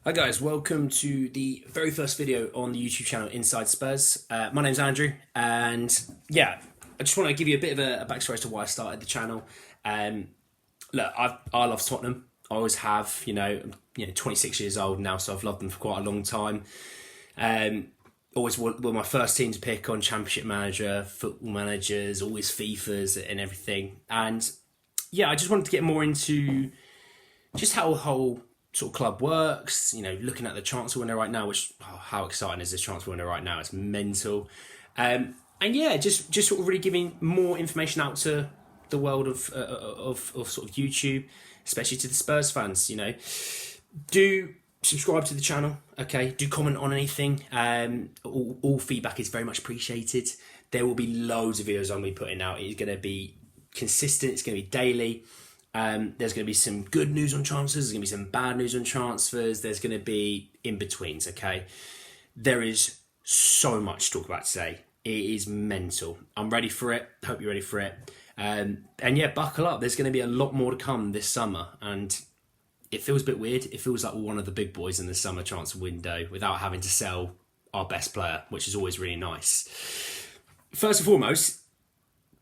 Hi guys, welcome to the very first video on the YouTube channel Inside Spurs. My name's Andrew, and yeah, I just want to give you a bit of a backstory as to why I started the channel. Look, I love Tottenham. I always have. I'm 26 years old now, so I've loved them for quite a long time. Always were my first team to pick on Championship Manager, Football Managers, always FIFAs and everything. And yeah, I just wanted to get more into just how the whole sort of club works, looking at the transfer window right now, which, how exciting is this transfer window right now? It's mental. And yeah, just sort of really giving more information out to the world of sort of YouTube, especially to the Spurs fans, Do subscribe to the channel, okay? Do comment on anything. All feedback is very much appreciated. There will be loads of videos I'm going to be putting out. It's going to be consistent. It's going to be daily. There's going to be some good news on transfers. There's going to be some bad news on transfers. There's going to be in-betweens, okay? There is so much to talk about today. It is mental. I'm ready for it. Hope you're ready for it. And yeah, buckle up. There's going to be a lot more to come this summer. And it feels a bit weird. It feels like we're one of the big boys in the summer transfer window without having to sell our best player, which is always really nice. First and foremost,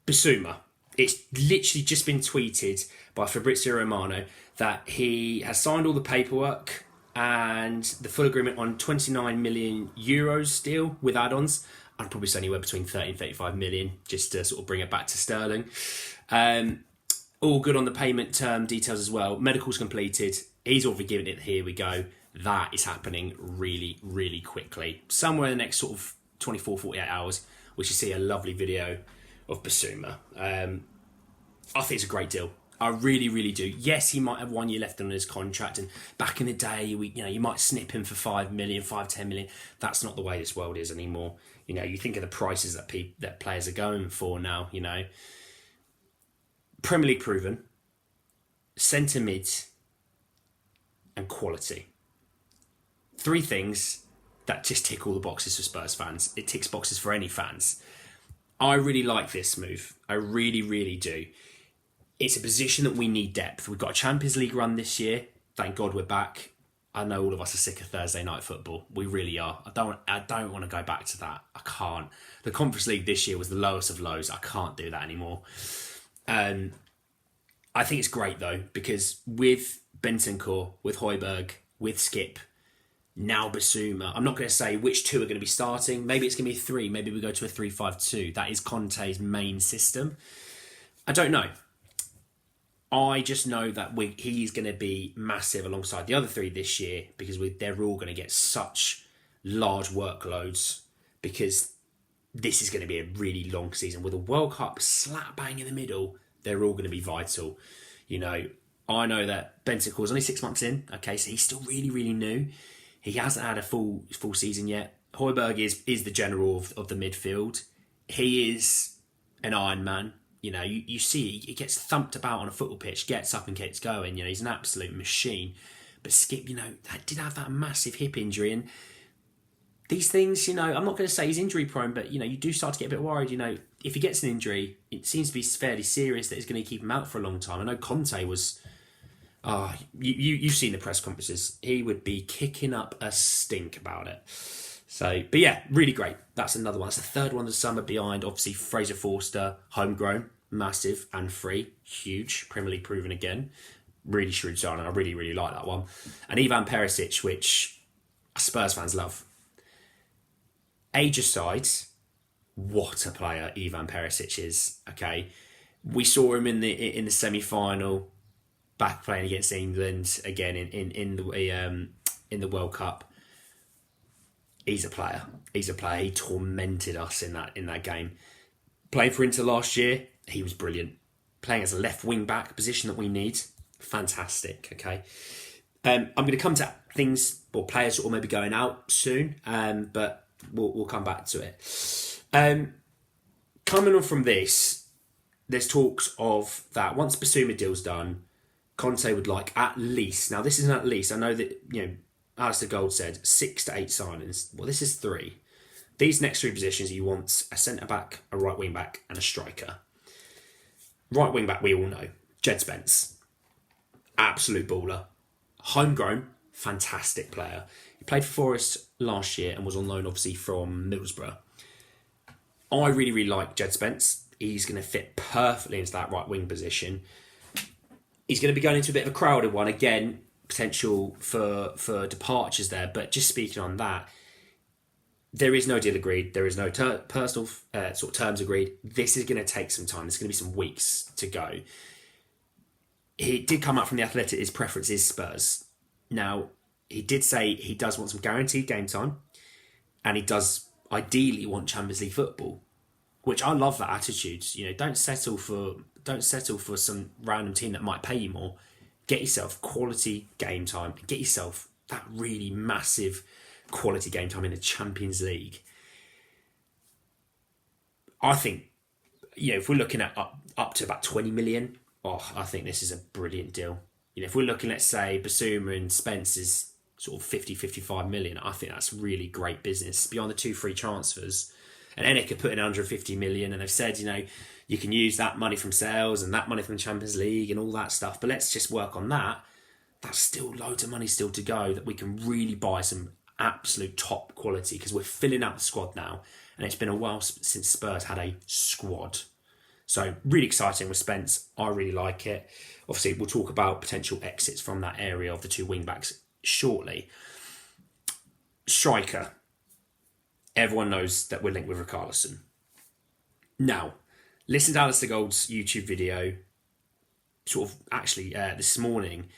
Bissouma. It's literally just been tweeted by Fabrizio Romano that he has signed all the paperwork and the full agreement on 29 million euros deal with add-ons. I'd probably say anywhere between 30 and 35 million, just to sort of bring it back to sterling. All good on the payment term details as well. Medical's completed. He's already given it. Here we go. That is happening really, really quickly. Somewhere in the next sort of 24, 48 hours, we should see a lovely video of Bissouma. I think it's a great deal. I really, really do. Yes, he might have 1 year left on his contract, and back in the day, you might snip him for 5 million, 10 million. That's not the way this world is anymore. You think of the prices that players are going for now. Premier League proven, centre mid, and quality. Three things that just tick all the boxes for Spurs fans. It ticks boxes for any fans. I really like this move. I really, really do. It's a position that we need depth. We've got a Champions League run this year. Thank God we're back. I know all of us are sick of Thursday night football. We really are. I don't want to go back to that. I can't. The Conference League this year was the lowest of lows. I can't do that anymore. I think it's great though, because with Bentancur, with Højbjerg, with Skip, now Bissouma, I'm not going to say which two are going to be starting. Maybe it's going to be three. Maybe we go to a 3-5-2. That is Conte's main system. I don't know. I just know that he's going to be massive alongside the other three this year, because they're all going to get such large workloads, because this is going to be a really long season. With a World Cup slap bang in the middle, they're all going to be vital. I know that Bentancur's only 6 months in. Okay, so he's still really, really new. He hasn't had a full season yet. Højbjerg is the general of the midfield. He is an Iron Man. You see he gets thumped about on a football pitch, gets up and gets going. He's an absolute machine. But Skip, did have that massive hip injury. And these things, I'm not going to say he's injury prone, but, you do start to get a bit worried. If he gets an injury, it seems to be fairly serious that it's going to keep him out for a long time. I know Conte was... you've seen the press conferences. He would be kicking up a stink about it. So, but yeah, really great. That's another one. That's the third one of the summer behind, obviously, Fraser Forster, homegrown, massive and free, huge, Premier League proven again. Really shrewd signing. I really, really like that one. And Ivan Perisic, which Spurs fans love. Age aside, what a player Ivan Perisic is. Okay, we saw him in the semi-final, back playing against England again in the World Cup. He's a player. He tormented us in that game. Playing for Inter last year, he was brilliant. Playing as a left wing back, position that we need, fantastic. Okay, I'm going to come to things or players that will maybe going out soon, but we'll come back to it. Coming on from this, there's talks of that once Bissouma deal's done, Conte would like at least. Now this isn't at least. I know that Alistair Gold said 6 to 8 signings. Well, this is 3. These next 3 positions, you want a centre-back, a right wing-back and a striker. Right wing-back, we all know. Jed Spence. Absolute baller. Homegrown, fantastic player. He played for Forest last year and was on loan, obviously, from Middlesbrough. I really, really like Jed Spence. He's going to fit perfectly into that right wing position. He's going to be going into a bit of a crowded one. Again, potential for departures there. But just speaking on that, there is no deal agreed. There is no personal sort of terms agreed. This is going to take some time. There's going to be some weeks to go. He did come up from the Athletic. His preference is Spurs. Now, he did say he does want some guaranteed game time, and he does ideally want Champions League football, which I love that attitude. You know, don't settle for some random team that might pay you more. Get yourself quality game time and get yourself that really massive quality game time in the Champions League. I think, you know, if we're looking at up to about 20 million, I think this is a brilliant deal. You know, if we're looking, let's say, Bissouma and Spence is sort of 50, 55 million, I think that's really great business. Beyond the 2 free transfers. And Enik are putting 150 million, and they've said, you know, you can use that money from sales and that money from the Champions League and all that stuff. But let's just work on that. That's still loads of money still to go that we can really buy some absolute top quality, because we're filling out the squad now. And it's been a while since Spurs had a squad. So really exciting with Spence. I really like it. Obviously, we'll talk about potential exits from that area of the 2 wing-backs shortly. Striker. Everyone knows that we're linked with Richarlison. Now, listen to Alistair Gold's YouTube video. Sort of actually this morning,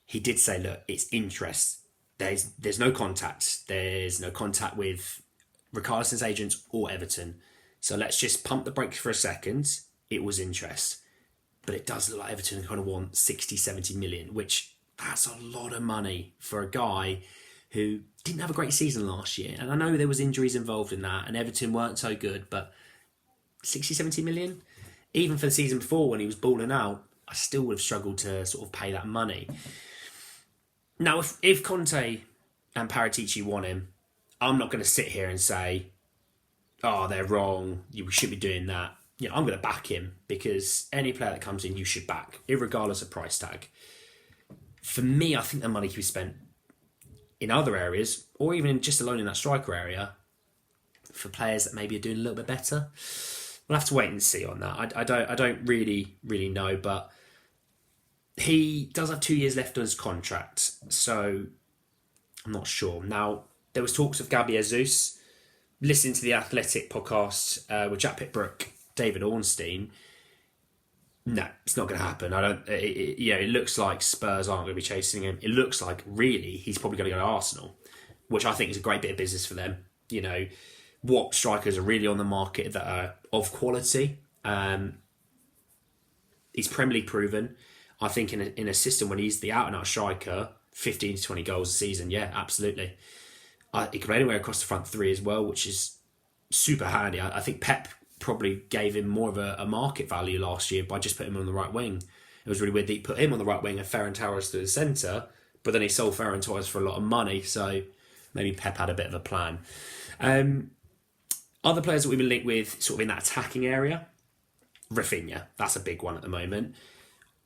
he did say, look, it's interest. There's no contact. There's no contact with Richarlison's agents or Everton. So let's just pump the brakes for a second. It was interest. But it does look like Everton kind of want 60, 70 million, which that's a lot of money for a guy who didn't have a great season last year. And I know there was injuries involved in that, and Everton weren't so good, but 60, 70 million? Even for the season before when he was balling out, I still would have struggled to sort of pay that money. Now, if Conte and Paratici want him, I'm not going to sit here and say, oh, they're wrong, you shouldn't be doing that. You know, I'm going to back him, because any player that comes in, you should back, irregardless of price tag. For me, I think the money can be spent in other areas, or even just alone in that striker area, for players that maybe are doing a little bit better. We'll have to wait and see on that. I don't really know, but he does have 2 years left on his contract, so I'm not sure. Now, there was talks of Gabby Jesus. Listening to the Athletic podcast with Jack Pitt-Brook, David Ornstein, no, it's not going to happen. It looks like Spurs aren't going to be chasing him. It looks like, really, he's probably going to go to Arsenal, which I think is a great bit of business for them. You know, what strikers are really on the market that are of quality? He's Premier League proven. I think in a system when he's the out-and-out striker, 15 to 20 goals a season, yeah, absolutely. He can play anywhere across the front 3 as well, which is super handy. I think Pep probably gave him more of a market value last year by just putting him on the right wing. It was really weird that he put him on the right wing and Ferran Torres to the centre, but then he sold Ferran Torres for a lot of money, so maybe Pep had a bit of a plan. Other players that we've been linked with sort of in that attacking area, Rafinha, that's a big one at the moment.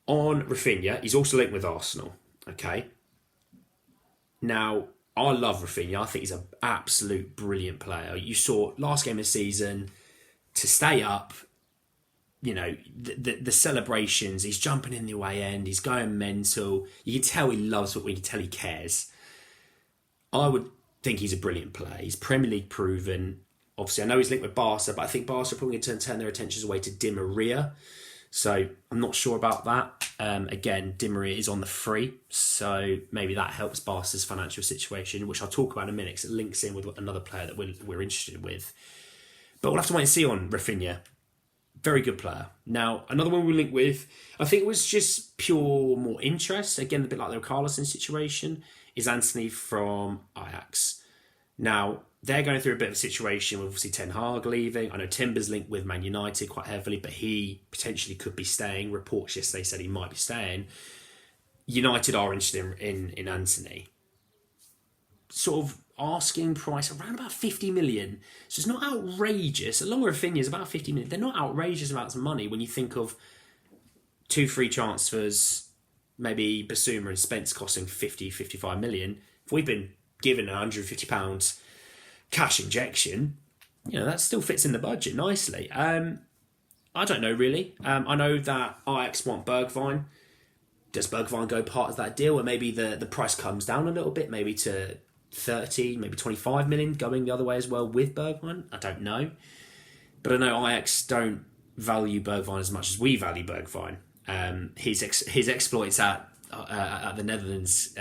On Rafinha, he's also linked with Arsenal, okay? Now, I love Rafinha. I think he's an absolute brilliant player. You saw last game of the season, to stay up, you know, the celebrations, he's jumping in the away end, he's going mental. You can tell he loves football, you can tell he cares. I would think he's a brilliant player. He's Premier League proven. Obviously, I know he's linked with Barca, but I think Barca are probably going to turn their attentions away to Di Maria. So I'm not sure about that. Again, Di Maria is on the free, so maybe that helps Barca's financial situation, which I'll talk about in a minute, because it links in with another player that we're interested with. But we'll have to wait and see on Rafinha. Very good player. Now, another one we link with, I think it was just pure more interest, again, a bit like the Richarlison situation, is Anthony from Ajax. Now, they're going through a bit of a situation with obviously Ten Hag leaving. I know Timber's linked with Man United quite heavily, but he potentially could be staying. Reports yesterday said he might be staying. United are interested in Anthony. Sort of asking price around about 50 million. So it's not outrageous. Along with Rafinha is about 50 million. They're not outrageous amounts of money when you think of 2 free transfers, maybe Bissouma and Spence costing 50, 55 million, if we've been given £150 cash injection, that still fits in the budget nicely. I don't know really. I know that Ajax want Bergwijn. Does Bergwijn go part of that deal, or maybe the price comes down a little bit, maybe to 30, maybe 25 million, going the other way as well with Bergwijn? I don't know. But I know Ajax don't value Bergwijn as much as we value Bergwijn. His exploits at the Netherlands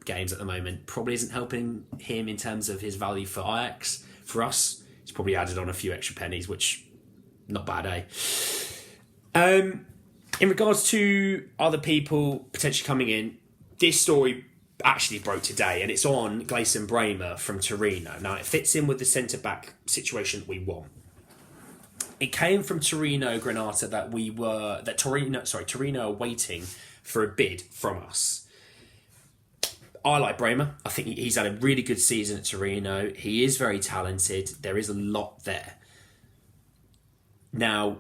games at the moment probably isn't helping him in terms of his value for Ajax. For us, he's probably added on a few extra pennies, which not bad, eh? In regards to other people potentially coming in, this story actually broke today, and it's on Gleison Bremer from Torino. Now, it fits in with the centre-back situation that we want. It came from Torino Granata that Torino are waiting for a bid from us. I like Bremer. I think he's had a really good season at Torino. He is very talented. There is a lot there. Now,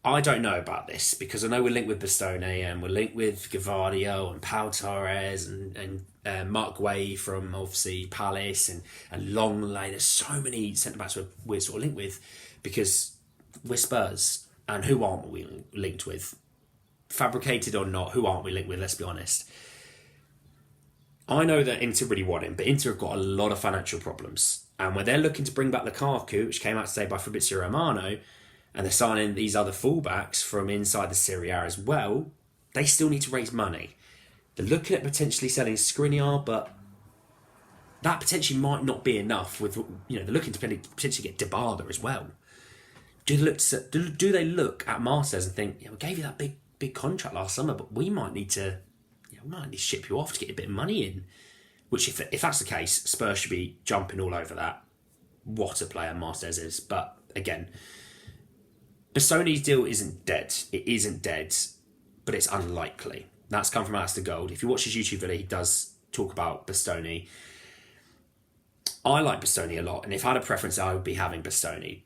I don't know about this because I know we're linked with Bastoni and we're linked with Gavardio and Pau Torres and Mark Guay from obviously Palace and Longley. There's so many centre-backs we're sort of linked with because we're Spurs. And who aren't we linked with? Fabricated or not, who aren't we linked with? Let's be honest. I know that Inter really want him, but Inter have got a lot of financial problems. And when they're looking to bring back Lukaku, which came out today by Fabrizio Romano, and they're signing these other fullbacks from inside the Serie A as well, they still need to raise money. They're looking at potentially selling Skriniar, but that potentially might not be enough. They're looking to potentially get Dybala as well. Do they look at Martez and think, we gave you that big contract last summer, but we might need to ship you off to get a bit of money in? Which, if that's the case, Spurs should be jumping all over that. What a player Martez is. But again, Bastoni's deal isn't dead. It isn't dead, but it's unlikely. That's come from Alistair Gold. If you watch his YouTube video, he does talk about Bastoni. I like Bastoni a lot, and if I had a preference, I would be having Bastoni.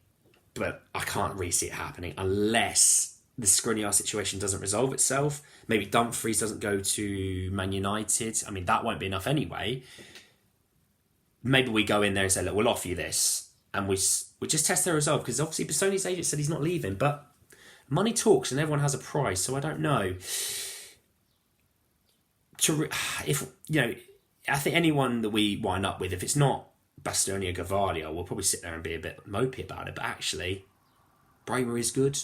But I can't really see it happening unless the Skriniar situation doesn't resolve itself. Maybe Dumfries doesn't go to Man United. I mean, that won't be enough anyway. Maybe we go in there and say, look, we'll offer you this. And we just test their resolve. Because obviously Bastoni's agent said he's not leaving. But money talks and everyone has a price. So I don't know. I think anyone that we wind up with, if it's not Bastoni or Gavardio, we'll probably sit there and be a bit mopey about it. But actually, Bremer is good.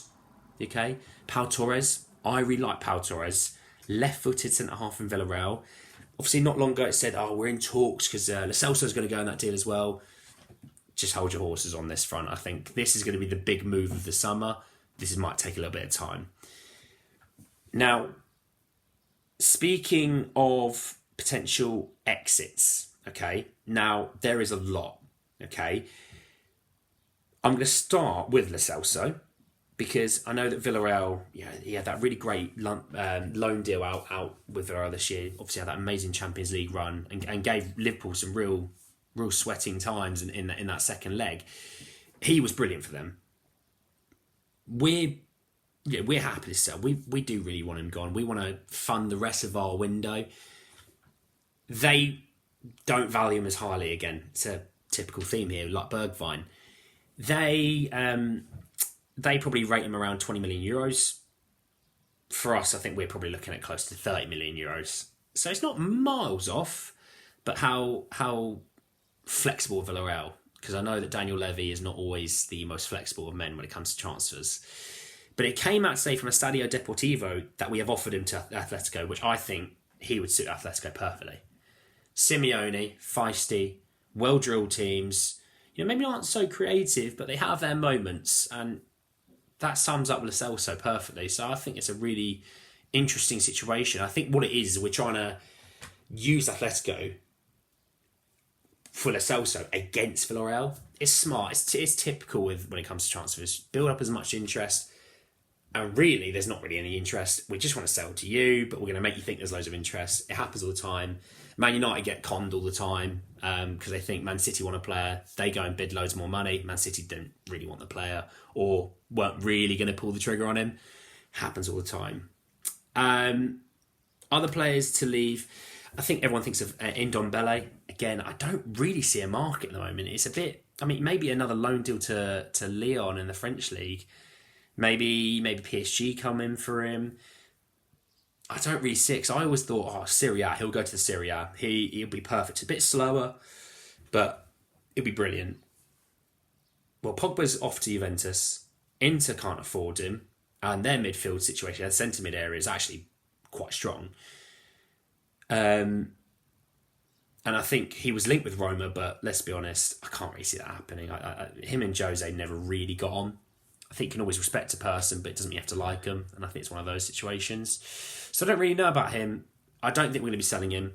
Okay, Pau Torres. I really like Pau Torres. Left-footed centre-half in Villarreal. Obviously, not long ago it said, we're in talks because Lo Celso's going to go in that deal as well. Just hold your horses on this front. I think this is going to be the big move of the summer. This might take a little bit of time. Now, speaking of potential exits, okay, now there is a lot, okay. I'm going to start with Lo Celso because I know that Villarreal, he had that really great loan deal out with Villarreal this year. Obviously, had that amazing Champions League run and gave Liverpool some real sweating times in that second leg. He was brilliant for them. We're happy to sell. We do really want him gone. We want to fund the rest of our window. They don't value him as highly. Again, it's a typical theme here, like Bergwijn. They probably rate him around 20 million euros. For us, I think we're probably looking at close to 30 million euros. So it's not miles off, but how flexible Villarreal, because I know that Daniel Levy is not always the most flexible of men when it comes to transfers. But it came out today from Estadio Deportivo that we have offered him to Atletico, which I think he would suit Atletico perfectly. Simeone, feisty, well-drilled teams, maybe aren't so creative, but they have their moments, and that sums up Lo Celso perfectly. So I think it's a really interesting situation. I think what it is we're trying to use Atletico for Lo Celso against Villarreal. It's smart. It's typical when it comes to transfers. Build up as much interest. And really, there's not really any interest. We just want to sell to you, but we're going to make you think there's loads of interest. It happens all the time. Man United get conned all the time because they think Man City want a player. They go and bid loads more money. Man City don't really want the player or weren't really going to pull the trigger on him. Happens all the time. Other players to leave, I think everyone thinks of Ndombele. Again, I don't really see a market at the moment. It's a bit, I mean, maybe another loan deal to Lyon in the French league. Maybe PSG come in for him. I don't really see it, 'cause I always thought, oh, Serie A, he'll go to the Serie A. He'll be perfect. It's a bit slower, but it'll be brilliant. Well, Pogba's off to Juventus. Inter can't afford him, and their midfield situation, their centre mid area is actually quite strong. And I think he was linked with Roma, but let's be honest, I can't really see that happening. Him and Jose never really got on. I think you can always respect a person, but it doesn't mean you have to like them. And I think it's one of those situations. So I don't really know about him. I don't think we're going to be selling him.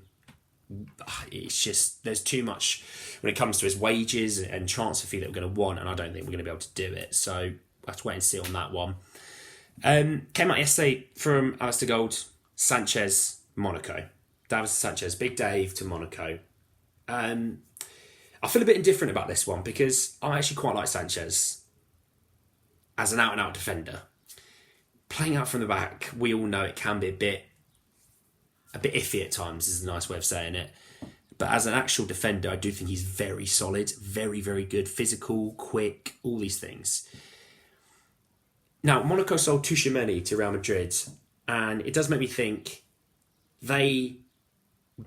It's just, there's too much when it comes to his wages and transfer fee that we're going to want, and I don't think we're going to be able to do it. So we'll have to wait and see on that one. Came out yesterday from Alistair Gold, Sanchez, Monaco. David Sanchez, Big Dave to Monaco. I feel a bit indifferent about this one because I actually quite like Sanchez as an out-and-out defender. Playing out from the back, we all know it can be a bit iffy at times, is a nice way of saying it. But as an actual defender, I do think he's very solid, very, very good, physical, quick, all these things. Now, Monaco sold Tchouaméni to Real Madrid, and it does make me think they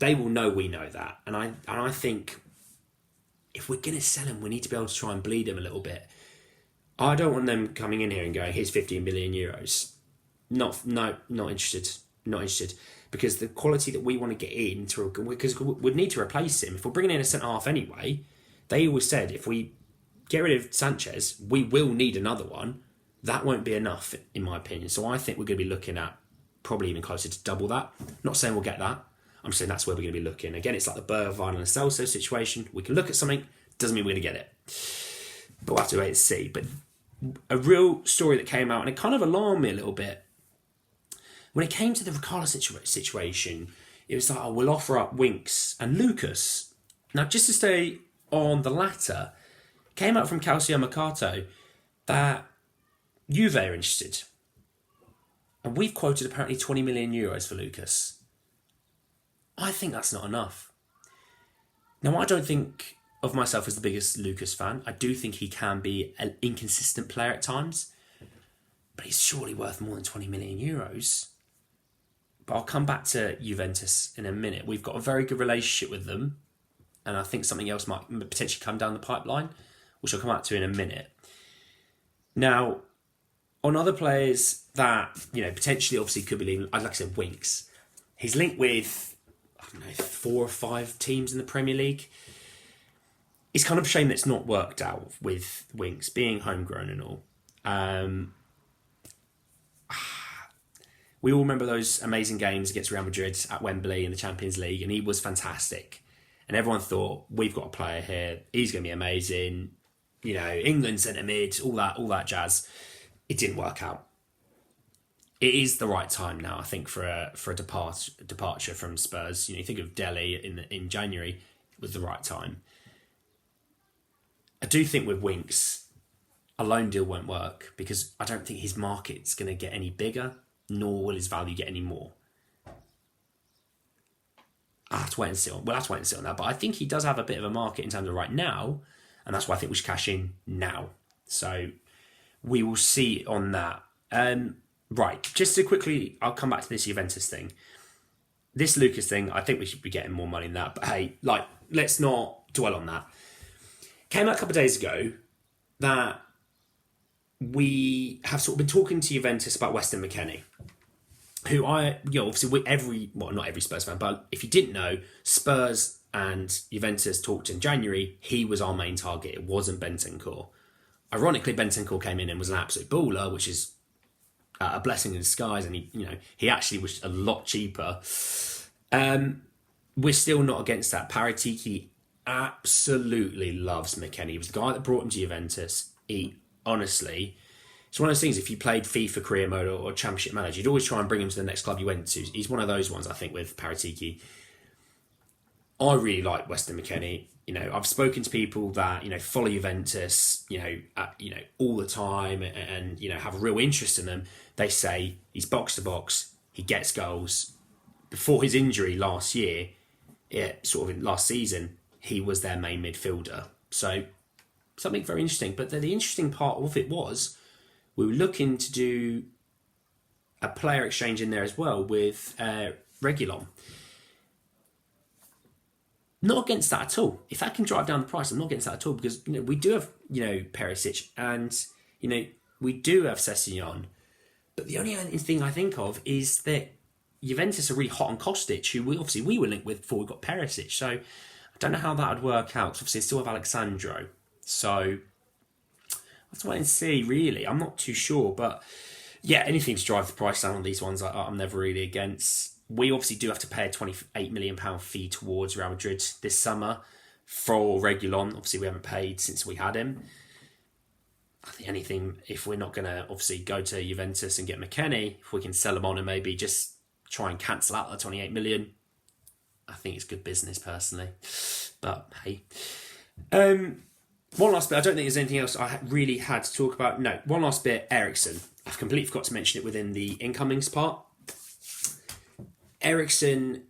will know we know that. And I think if we're going to sell him, we need to be able to try and bleed him a little bit. I don't want them coming in here and going, here's 15 million euros. Not interested. Not interested. Because the quality that we want to get in, because we'd need to replace him. If we're bringing in a centre-half anyway, they always said if we get rid of Sanchez, we will need another one. That won't be enough, in my opinion. So I think we're going to be looking at probably even closer to double that. Not saying we'll get that. I'm saying that's where we're going to be looking. Again, it's like the Bergwijn and Celso situation. We can look at something, doesn't mean we're going to get it. But we'll have to wait and see. But a real story that came out, and it kind of alarmed me a little bit. When it came to the Ricardo situation, it was like, oh, we'll offer up Winks and Lucas. Now, just to stay on the latter, came out from Calcio Mercato that Juve are interested. And we've quoted apparently 20 million euros for Lucas. I think that's not enough. Now, I don't think of myself as the biggest Lucas fan. I do think he can be an inconsistent player at times. But he's surely worth more than 20 million euros. But I'll come back to Juventus in a minute. We've got a very good relationship with them. And I think something else might potentially come down the pipeline, which I'll come back to in a minute. Now, on other players that, potentially obviously could be leaving, like I said, Winks. He's linked with, 4 or 5 teams in the Premier League. It's kind of a shame that it's not worked out with Winks, being homegrown and all. We all remember those amazing games against Real Madrid at Wembley in the Champions League, and he was fantastic. And everyone thought, we've got a player here, he's going to be amazing. England centre mid, all that jazz. It didn't work out. It is the right time now, I think, for a departure from Spurs. You think of Delhi in January, it was the right time. I do think with Winks, a loan deal won't work because I don't think his market's going to get any bigger, nor will his value get any more. We'll have to wait and see on that. But I think he does have a bit of a market in terms of right now, and that's why I think we should cash in now. So we will see on that. Right, just to quickly, I'll come back to this Juventus thing. This Lucas thing, I think we should be getting more money than that. But hey, let's not dwell on that. Came out a couple of days ago that we have sort of been talking to Juventus about Weston McKennie, who obviously not every Spurs fan, but if you didn't know, Spurs and Juventus talked in January. He was our main target. It wasn't Bentancur. Ironically, Bentancur came in and was an absolute baller, which is a blessing in disguise, and he actually was a lot cheaper. We're still not against that. Paratiki absolutely loves McKennie. He was the guy that brought him to Juventus. Honestly, it's one of those things, if you played FIFA career mode or Championship Manager, you'd always try and bring him to the next club you went to. He's one of those ones, I think, with Paratiki. I really like Weston McKennie. I've spoken to people that, follow Juventus, all the time and have a real interest in them. They say he's box to box, He gets goals. Before his injury last year, last season, he was their main midfielder. So something very interesting. But the interesting part of it was we were looking to do a player exchange in there as well with Reguilon. Not against that at all. If that can drive down the price, I'm not against that at all, because we do have Perisic and we do have Sessegnon. But the only thing I think of is that Juventus are really hot on Kostic, who we were linked with before we got Perisic. So I don't know how that would work out, because obviously they still have Alexandro. So let's wait and see, really. I'm not too sure. But yeah, anything to drive the price down on these ones, I'm never really against. We obviously do have to pay a £28 million fee towards Real Madrid this summer for Reguilon. Obviously, we haven't paid since we had him. I think anything, if we're not going to obviously go to Juventus and get McKennie, if we can sell him on and maybe just try and cancel out the 28 million, I think it's good business personally. But hey. One last bit, I don't think there's anything else I really had to talk about. No, one last bit, Eriksen. I've completely forgot to mention it within the incomings part. Eriksen,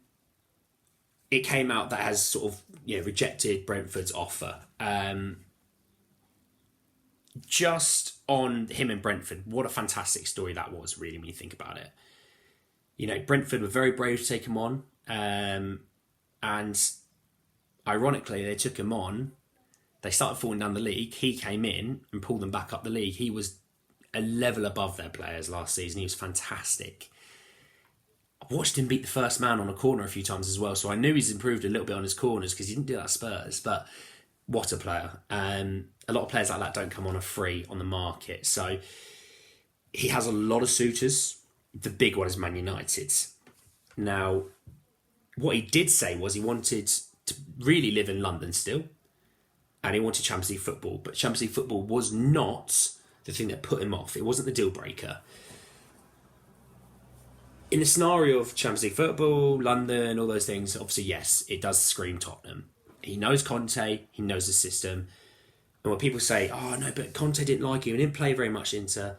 it came out that has sort of rejected Brentford's offer. Just on him and Brentford, what a fantastic story that was, really, when you think about it. Brentford were very brave to take him on. And ironically, they took him on. They started falling down the league. He came in and pulled them back up the league. He was a level above their players last season. He was fantastic. I watched him beat the first man on a corner a few times as well, so I knew he's improved a little bit on his corners, because he didn't do that at Spurs. But what a player. A lot of players like that don't come on a free on the market. So he has a lot of suitors. The big one is Man United. Now, what he did say was he wanted to really live in London still, and he wanted Champions League football. But Champions League football was not the thing that put him off. It wasn't the deal breaker. In the scenario of Champions League football, London, all those things, obviously, yes, it does scream Tottenham. He knows Conte, he knows the system. And when people say, oh no, but Conte didn't like him, he didn't play very much into...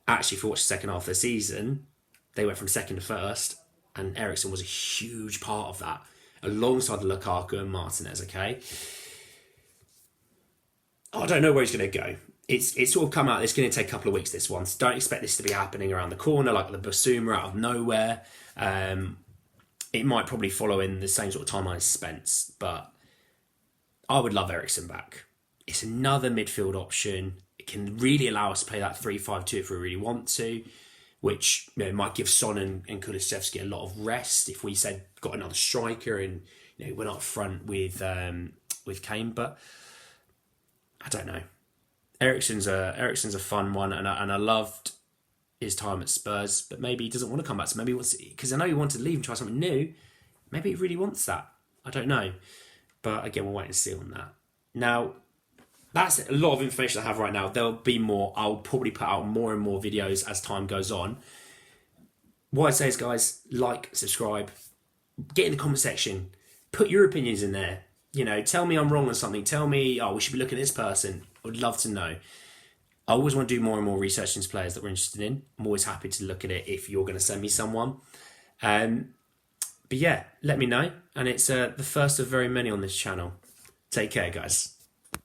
Actually, if you watch the second half of the season, they went from second to first, and Eriksen was a huge part of that, alongside Lukaku and Martinez, okay? I don't know where he's going to go. It's sort of come out, it's going to take a couple of weeks, this one. So don't expect this to be happening around the corner, like the Bissouma out of nowhere. It might probably follow in the same sort of timeline as Spence, but I would love Eriksen back. It's another midfield option. It can really allow us to play that 3-5-2 if we really want to, which might give Son and Kulusevski a lot of rest if we said got another striker and went up front with Kane. But I don't know. Eriksen's a fun one, and I loved his time at Spurs, but maybe he doesn't want to come back. So maybe he wants, because I know he wanted to leave and try something new. Maybe he really wants that. I don't know. But again, we'll wait and see on that. Now, that's a lot of information I have right now. There'll be more. I'll probably put out more and more videos as time goes on. What I'd say is, guys, like, subscribe, get in the comment section, put your opinions in there. Tell me I'm wrong on something. Tell me, we should be looking at this person. I would love to know. I always want to do more and more research into players that we're interested in. I'm always happy to look at it if you're going to send me someone. But yeah, let me know. And it's the first of very many on this channel. Take care, guys.